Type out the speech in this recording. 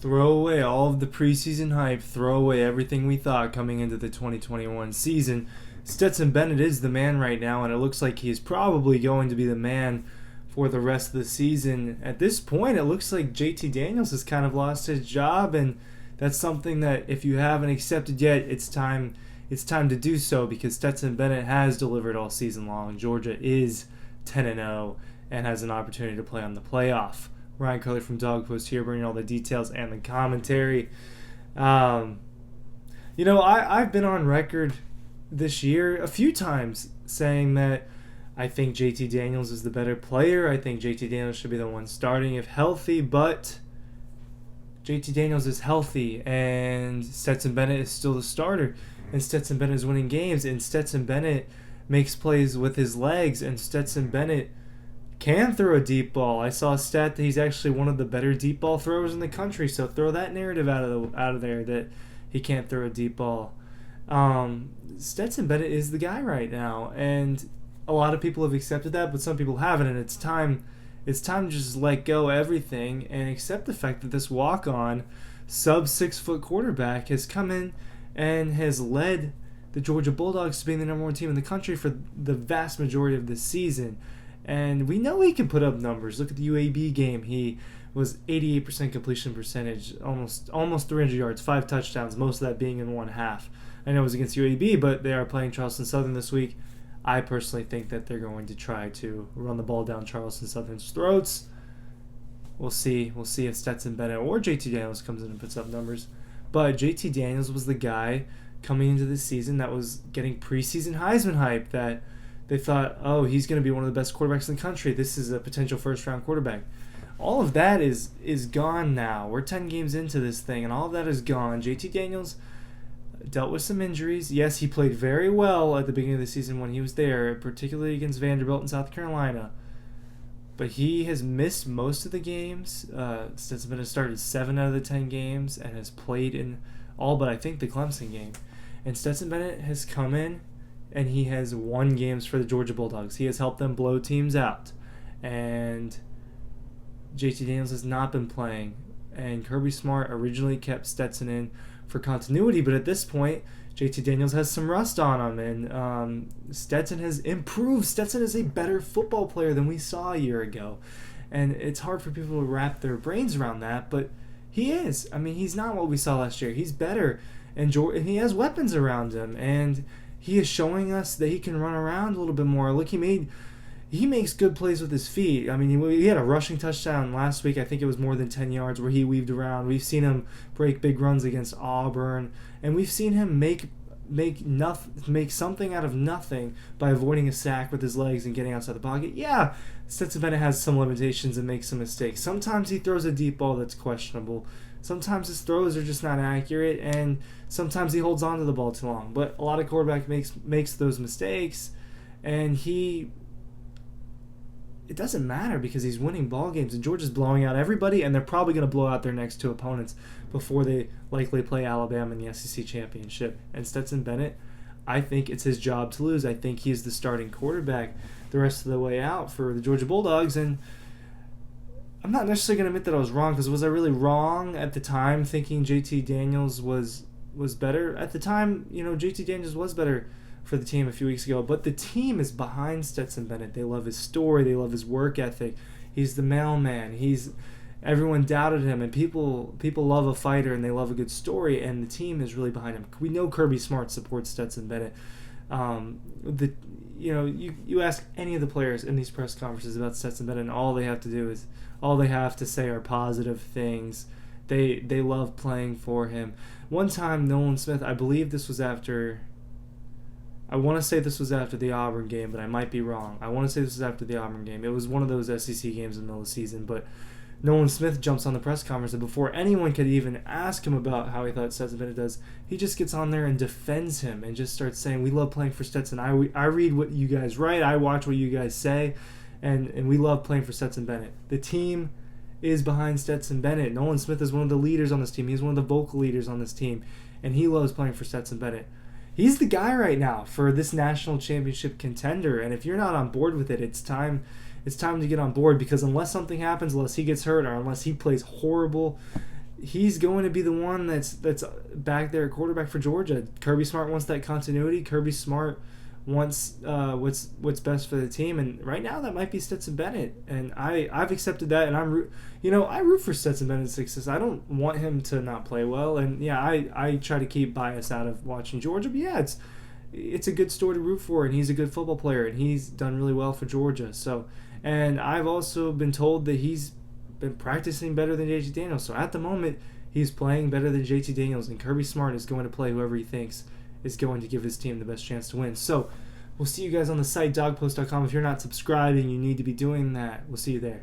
Throw away all of the preseason hype, throw away everything we thought coming into the 2021 season. Stetson Bennett is the man right now, and it looks like he's probably going to be the man for the rest of the season. At this point, it looks like JT Daniels has kind of lost his job, and that's something that if you haven't accepted yet, it's time to do so, because Stetson Bennett has delivered all season long. Georgia is 10-0 and has an opportunity to play on the playoff. Ryan Curley from Dog Post here, bringing all the details and the commentary. I've been on record this year a few times saying that I think JT Daniels is the better player. I think JT Daniels should be the one starting if healthy, but JT Daniels is healthy, and Stetson Bennett is still the starter, and Stetson Bennett is winning games, and Stetson Bennett makes plays with his legs, and Stetson Bennett can throw a deep ball. I saw a stat that he's actually one of the better deep ball throwers in the country, so throw that narrative out of there that he can't throw a deep ball. Stetson Bennett is the guy right now, and a lot of people have accepted that, but some people haven't, and it's time to just let go everything and accept the fact that this walk-on sub 6 foot quarterback has come in and has led the Georgia Bulldogs to being the number one team in the country for the vast majority of the season. And we know he can put up numbers. Look at the UAB game. He was 88% completion percentage, almost 300 yards, 5 touchdowns, most of that being in one half. I know it was against UAB, but they are playing Charleston Southern this week. I personally think that they're going to try to run the ball down Charleston Southern's throats. We'll see. We'll see if Stetson Bennett or JT Daniels comes in and puts up numbers. But JT Daniels was the guy coming into this season that was getting preseason Heisman hype, that they thought, oh, he's going to be one of the best quarterbacks in the country. This is a potential first-round quarterback. All of that is gone now. We're 10 games into this thing, and all of that is gone. JT Daniels dealt with some injuries. Yes, he played very well at the beginning of the season when he was there, particularly against Vanderbilt in South Carolina. But he has missed most of the games. Stetson Bennett started 7 out of the 10 games and has played in all but I think the Clemson game. And Stetson Bennett has come in and he has won games for the Georgia Bulldogs. He has helped them blow teams out. And JT Daniels has not been playing. And Kirby Smart originally kept Stetson in for continuity, but at this point, JT Daniels has some rust on him, and Stetson has improved. Stetson is a better football player than we saw a year ago. And it's hard for people to wrap their brains around that, but he is. I mean, he's not what we saw last year. He's better, and he has weapons around him, and he is showing us that he can run around a little bit more. Look, he makes good plays with his feet. I mean, he had a rushing touchdown last week. I think it was more than 10 yards where he weaved around. We've seen him break big runs against Auburn, and we've seen him make something out of nothing by avoiding a sack with his legs and getting outside the pocket. Yeah, Stetson Bennett has some limitations and makes some mistakes. Sometimes he throws a deep ball that's questionable. Sometimes his throws are just not accurate, and sometimes he holds on to the ball too long. But a lot of quarterback makes those mistakes, and it doesn't matter because he's winning ball games, and Georgia's blowing out everybody, and they're probably going to blow out their next 2 opponents before they likely play Alabama in the SEC championship. And Stetson Bennett, I think it's his job to lose. I think he's the starting quarterback the rest of the way out for the Georgia Bulldogs, and I'm not necessarily going to admit that I was wrong, because was I really wrong at the time thinking JT Daniels was better? At the time, JT Daniels was better for the team a few weeks ago, but the team is behind Stetson Bennett. They love his story. They love his work ethic. He's the mailman. Everyone doubted him, and people love a fighter and they love a good story, and the team is really behind him. We know Kirby Smart supports Stetson Bennett. You ask any of the players in these press conferences about Stetson Bennett, and all they have to say are positive things. They love playing for him. One time, Nolan Smith, I believe this was after. I want to say this was after the Auburn game, but I might be wrong. I want to say this was after the Auburn game. It was one of those SEC games in the middle of the season, but Nolan Smith jumps on the press conference, and before anyone could even ask him about how he thought Stetson Bennett does, he just gets on there and defends him and just starts saying, we love playing for Stetson. I read what you guys write. I watch what you guys say, and we love playing for Stetson Bennett. The team is behind Stetson Bennett. Nolan Smith is one of the leaders on this team. He's one of the vocal leaders on this team, and he loves playing for Stetson Bennett. He's the guy right now for this national championship contender, and if you're not on board with it, it's time to get on board, because unless something happens, unless he gets hurt or unless he plays horrible, he's going to be the one that's back there at quarterback for Georgia. Kirby Smart wants that continuity. Kirby Smart wants what's best for the team, and right now that might be Stetson Bennett, and I've accepted that, and I root for Stetson Bennett's success. I don't want him to not play well, and yeah, I try to keep bias out of watching Georgia, but yeah, it's a good story to root for, and he's a good football player, and he's done really well for Georgia. So, and I've also been told that he's been practicing better than JT Daniels. So at the moment, he's playing better than JT Daniels, and Kirby Smart is going to play whoever he thinks is going to give his team the best chance to win. So we'll see you guys on the site, dogpost.com. If you're not subscribing, you need to be doing that. We'll see you there.